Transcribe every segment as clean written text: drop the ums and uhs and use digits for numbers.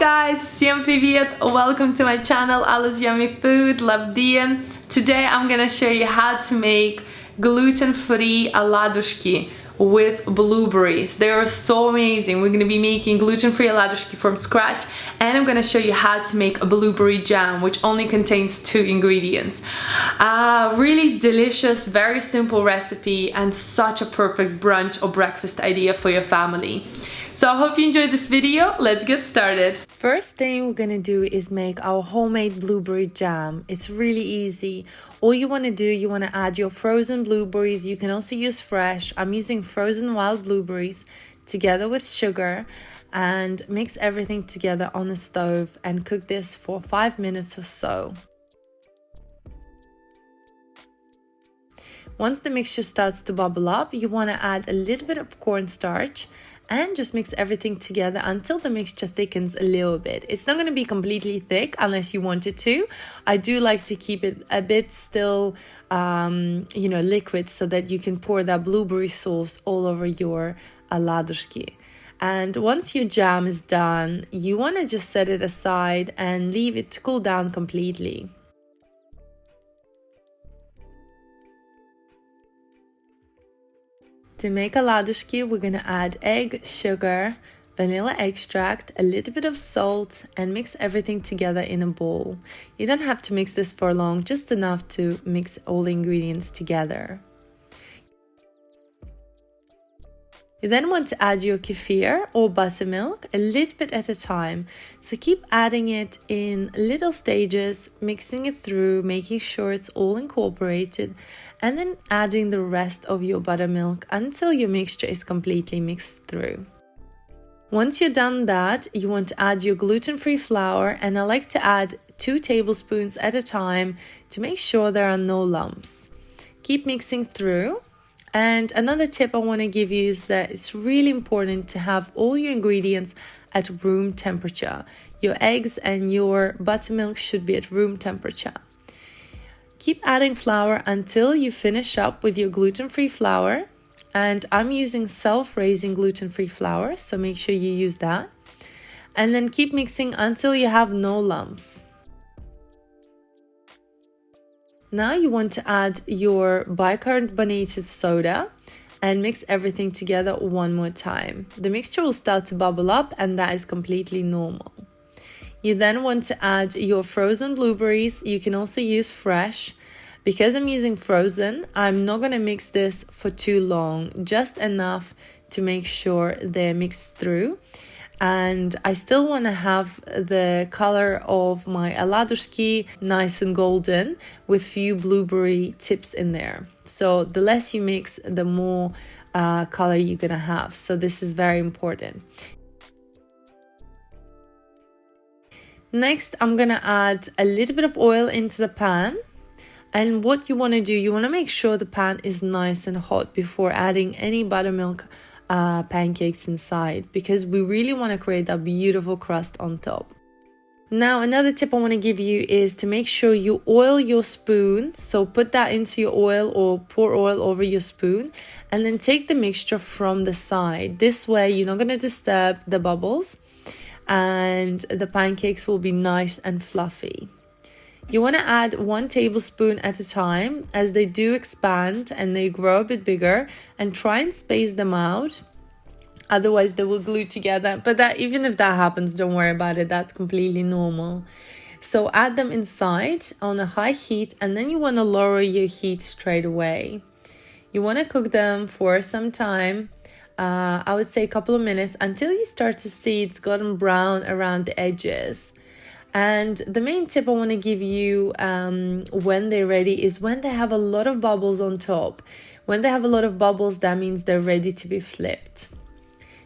guys, всем привет! Welcome to my channel, Alice Yummy Food, Labdien. Today I'm gonna show you how to make gluten-free Oladushki with blueberries. They are so amazing. We're gonna be making gluten-free Oladushki from scratch, and I'm gonna show you how to make a blueberry jam, which only contains 2 ingredients. Really delicious, very simple recipe, and such a perfect brunch or breakfast idea for your family. So I hope you enjoyed this video. Let's get started. First thing we're gonna do is make our homemade blueberry jam. It's really easy. All you wanna do, you wanna add your frozen blueberries. You can also use fresh. I'm using frozen wild blueberries together with sugar, and mix everything together on the stove and cook this for 5 minutes or so. Once the mixture starts to bubble up, you want to add a little bit of cornstarch and just mix everything together until the mixture thickens a little bit. It's not going to be completely thick unless you want it to. I do like to keep it a bit still, liquid, so that you can pour that blueberry sauce all over your Oladushki. And once your jam is done, you want to just set it aside and leave it to cool down completely. To make Oladushki, we're gonna add egg, sugar, vanilla extract, a little bit of salt, and mix everything together in a bowl. You don't have to mix this for long, just enough to mix all the ingredients together. You then want to add your kefir or buttermilk a little bit at a time. So keep adding it in little stages, mixing it through, making sure it's all incorporated, and then adding the rest of your buttermilk until your mixture is completely mixed through. Once you're done that, you want to add your gluten-free flour, and I like to add 2 tablespoons at a time to make sure there are no lumps. Keep mixing through. And another tip I want to give you is that it's really important to have all your ingredients at room temperature. Your eggs and your buttermilk should be at room temperature. Keep adding flour until you finish up with your gluten-free flour. And I'm using self-raising gluten-free flour, so make sure you use that. And then keep mixing until you have no lumps. Now you want to add your bicarbonated soda and mix everything together one more time. The mixture will start to bubble up, and that is completely normal. You then want to add your frozen blueberries. You can also use fresh. Because I'm using frozen, I'm not going to mix this for too long, just enough to make sure they're mixed through. And I still want to have the color of my Oladushki nice and golden with few blueberry tips in there. So the less you mix, the more color you're gonna have. So this is very important. Next, I'm gonna add a little bit of oil into the pan. And what you want to do, you want to make sure the pan is nice and hot before adding any buttermilk pancakes inside, because we really want to create that beautiful crust on top. Now, another tip I want to give you is to make sure you oil your spoon. So put that into your oil or pour oil over your spoon, and then take the mixture from the side. This way you're not going to disturb the bubbles, and the pancakes will be nice and fluffy. You want to add 1 tablespoon at a time, as they do expand and they grow a bit bigger, and try and space them out. Otherwise they will glue together, but even if that happens, don't worry about it. That's completely normal. So add them inside on a high heat, and then you want to lower your heat straight away. You want to cook them for some time, I would say a couple of minutes, until you start to see it's gotten brown around the edges. And the main tip I want to give you when they're ready is when they have a lot of bubbles on top. When they have a lot of bubbles, that means they're ready to be flipped.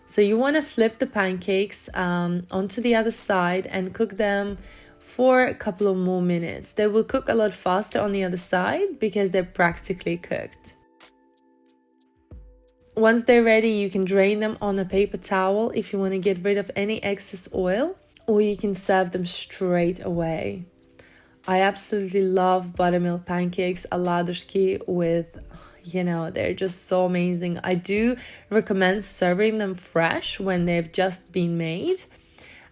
So you want to flip the pancakes onto the other side and cook them for a couple of more minutes. They will cook a lot faster on the other side because they're practically cooked. Once they're ready, you can drain them on a paper towel if you want to get rid of any excess oil, or you can serve them straight away. I absolutely love buttermilk pancakes, Oladushki with, they're just so amazing. I do recommend serving them fresh when they've just been made.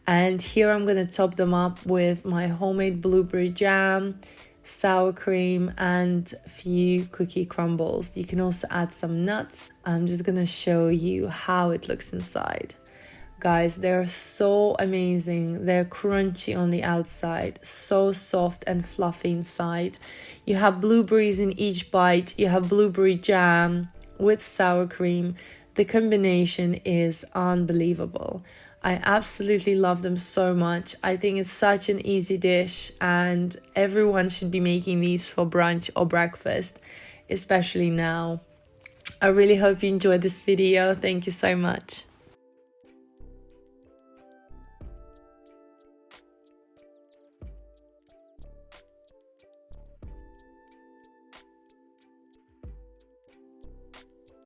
And here I'm going to top them up with my homemade blueberry jam, sour cream, and a few cookie crumbles. You can also add some nuts. I'm just going to show you how it looks inside. Guys, they're so amazing. They're crunchy on the outside, so soft and fluffy inside. You have blueberries in each bite. You have blueberry jam with sour cream. The combination is unbelievable. I absolutely love them so much. I think it's such an easy dish, and everyone should be making these for brunch or breakfast, especially now. I really hope you enjoyed this video. Thank you so much.